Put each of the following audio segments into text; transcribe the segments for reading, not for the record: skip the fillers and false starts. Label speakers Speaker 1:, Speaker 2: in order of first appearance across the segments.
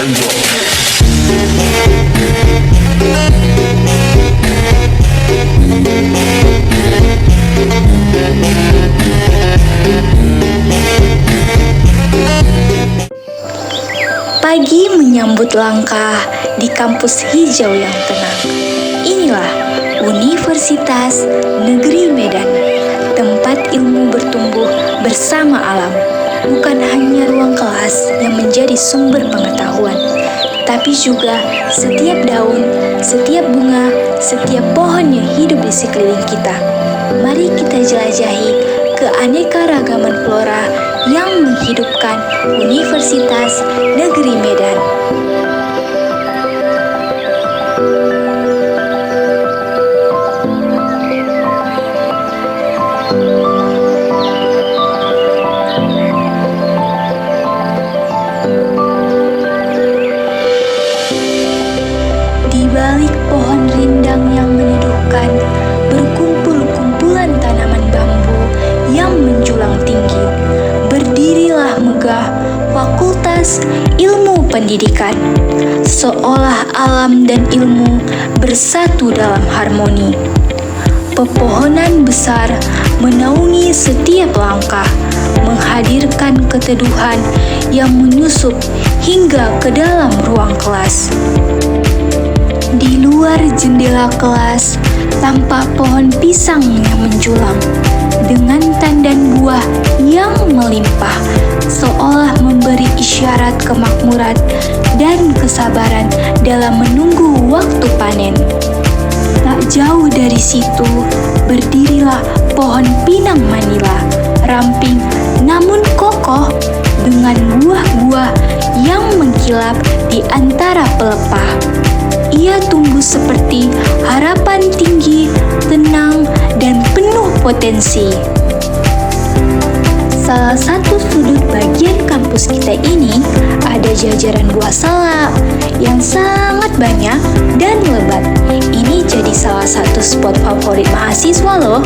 Speaker 1: Pagi menyambut langkah di kampus hijau yang tenang. Inilah Universitas Negeri Medan, tempat ilmu bertumbuh bersama alam. Bukan hanya ruang kelas yang menjadi sumber pengetahuan, tapi juga setiap daun, setiap bunga, setiap pohon yang hidup di sekeliling kita. Mari kita jelajahi keanekaragaman flora yang menghidupkan Universitas Negeri Medan. Di balik pohon rindang yang meneduhkan, berkumpul kumpulan tanaman bambu yang menjulang tinggi. Berdirilah megah Fakultas Ilmu Pendidikan, seolah alam dan ilmu bersatu dalam harmoni. Pepohonan besar menaungi setiap langkah, menghadirkan keteduhan yang menyusup hingga ke dalam ruang kelas. Di luar jendela kelas, tampak pohon pisang yang menjulang dengan tandan buah yang melimpah, seolah memberi isyarat kemakmuran dan kesabaran dalam menunggu waktu panen. Tak jauh dari situ, berdirilah pohon pinang Manila, ramping namun kokoh dengan buah-buah yang mengkilap di antara pelepah. Ia tumbuh seperti harapan tinggi, tenang, dan penuh potensi. Salah satu sudut bagian kampus kita ini ada jajaran buah salak yang sangat banyak dan lebat. Ini jadi salah satu spot favorit mahasiswa loh,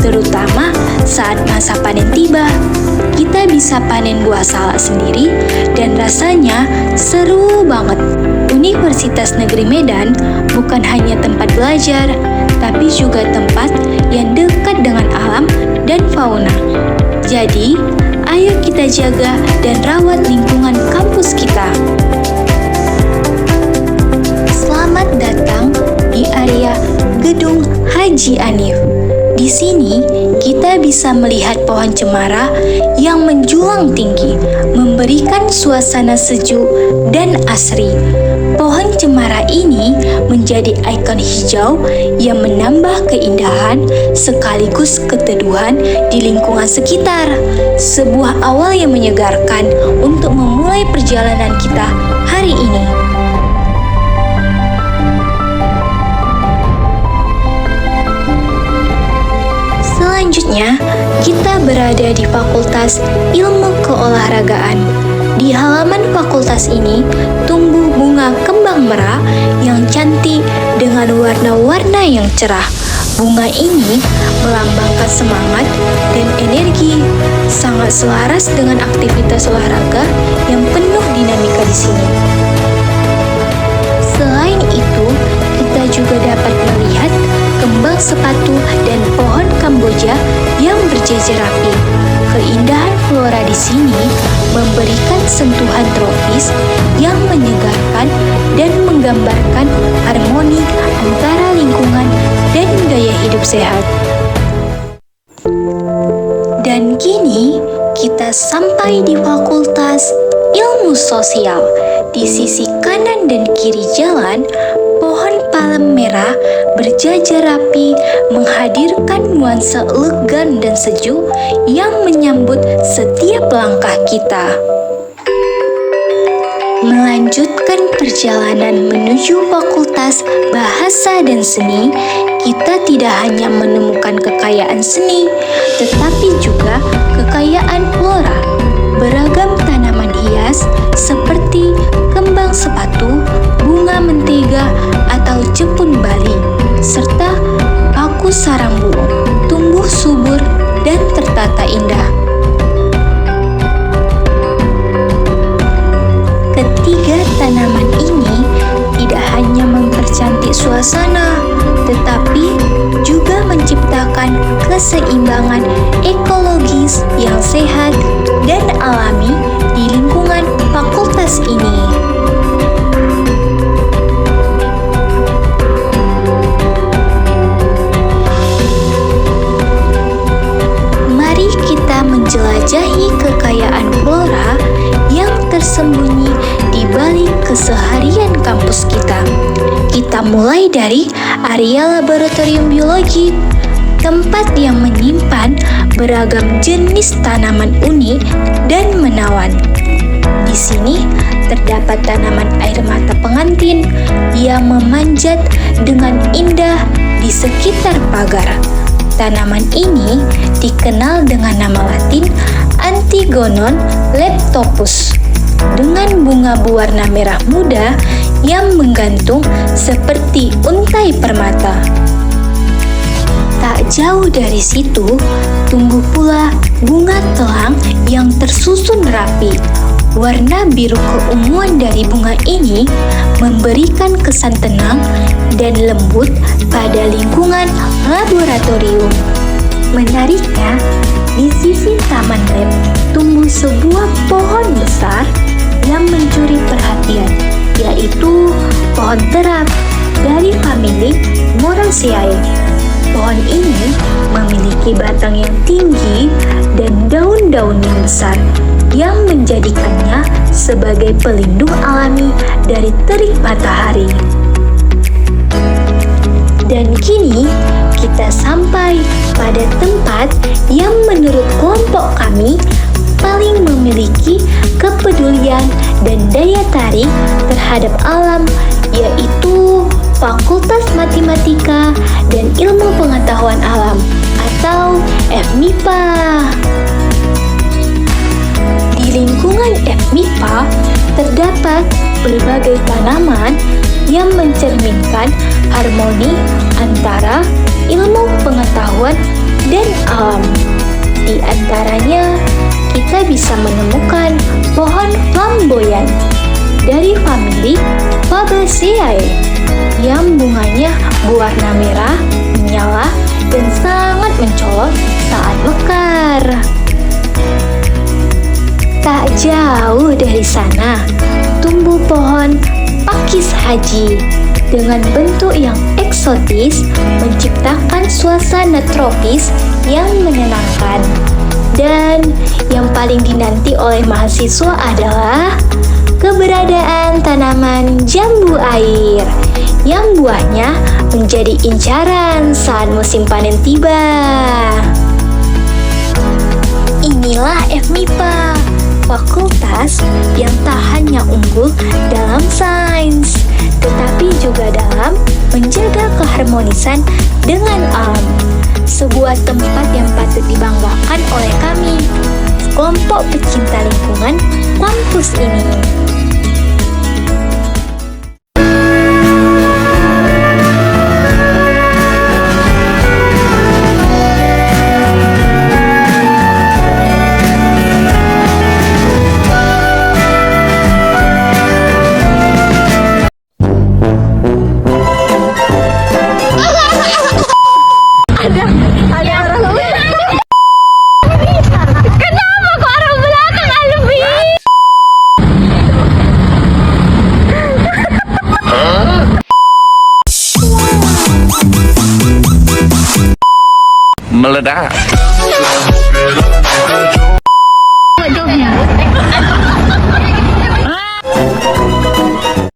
Speaker 1: terutama saat masa panen tiba. Kita bisa panen buah salak sendiri dan rasanya seru banget. Universitas Negeri Medan bukan hanya tempat belajar, tapi juga tempat yang dekat dengan alam dan fauna. Jadi, ayo kita jaga dan rawat lingkungan kampus kita. Selamat datang di area Gedung Haji Hanif. Di sini, kita bisa melihat pohon cemara yang menjulang tinggi, memberikan suasana sejuk dan asri. Pohon cemara ini menjadi ikon hijau yang menambah keindahan sekaligus keteduhan di lingkungan sekitar. Sebuah awal yang menyegarkan untuk memulai perjalanan kita hari ini. Selanjutnya, kita berada di Fakultas Ilmu Keolahragaan. Di halaman fakultas ini tumbuh bunga kembang merah yang cantik dengan warna-warna yang cerah. Bunga ini melambangkan semangat dan energi, sangat selaras dengan aktivitas olahraga yang penuh dinamika di sini. Selain itu, kita juga dapat melihat kembang sepatu dan pohon Kamboja yang berjejer rapi. Keindahan flora di sini memberikan sentuhan tropis yang menyegarkan dan menggambarkan harmoni antara lingkungan dan gaya hidup sehat. Dan kini kita sampai di Fakultas Ilmu Sosial. Di sisi kanan dan kiri jalan, pohon palem merah berjajar rapi menghadirkan nuansa elegan dan sejuk yang menyambut setiap langkah kita. Melanjutkan perjalanan menuju Fakultas Bahasa dan Seni, kita tidak hanya menemukan kekayaan seni, tetapi juga kekayaan flora. Beragam tanaman hias seperti kembang sepatu, bunga mentega, atau jepun Bali, serta paku sarang burung, tumbuh subur dan tertata indah. Ketiga tanaman ini tidak hanya mempercantik suasana, tetapi juga menciptakan keseimbangan ekologis yang sehat dan alami di lingkungan fakultas ini. Mari kita menjelajahi kekayaan flora yang tersembunyi di balik keseharian kampus kita. Kita mulai dari area laboratorium biologi, tempat yang menyimpan beragam jenis tanaman unik dan menawan. Di sini terdapat tanaman air mata pengantin yang memanjat dengan indah di sekitar pagar. Tanaman ini dikenal dengan nama Latin Antigonon leptopus, dengan bunga berwarna merah muda yang menggantung seperti untai permata. Tak jauh dari situ, tumbuh pula bunga telang yang tersusun rapi. Warna biru keunguan dari bunga ini memberikan kesan tenang dan lembut pada lingkungan laboratorium. Menariknya, di sisi taman lab tumbuh sebuah pohon besar yang mencuri perhatian, yaitu pohon terap dari famili Moraceae. Pohon ini memiliki batang yang tinggi dan daun-daun yang besar, yang menjadikannya sebagai pelindung alami dari terik matahari. Dan kini kita sampai pada tempat yang menurut kelompok kami paling memiliki kepedulian dan daya tarik terhadap alam, yaitu Fakultas Matematika dan Ilmu Pengetahuan Alam atau FMIPA. Di lingkungan FMIPA terdapat berbagai tanaman yang mencerminkan harmoni antara ilmu pengetahuan dan alam. Di antaranya, kita bisa menemukan pohon flamboyan dari famili Fabaceae yang bunganya berwarna merah, menyala, dan sangat mencolok saat mekar. Tak jauh dari sana, tumbuh pohon pakis haji dengan bentuk yang eksotis, menciptakan suasana tropis yang menenangkan. Dan yang paling dinanti oleh mahasiswa adalah keberadaan tanaman jambu air yang buahnya menjadi incaran saat musim panen tiba. Inilah FMIPA, fakultas yang tak hanya unggul dalam sains, tetapi juga dalam menjaga keharmonisan dengan alam. Sebuah tempat yang patut dibanggakan oleh kami, kelompok pecinta lingkungan kampus ini.
Speaker 2: Meledak.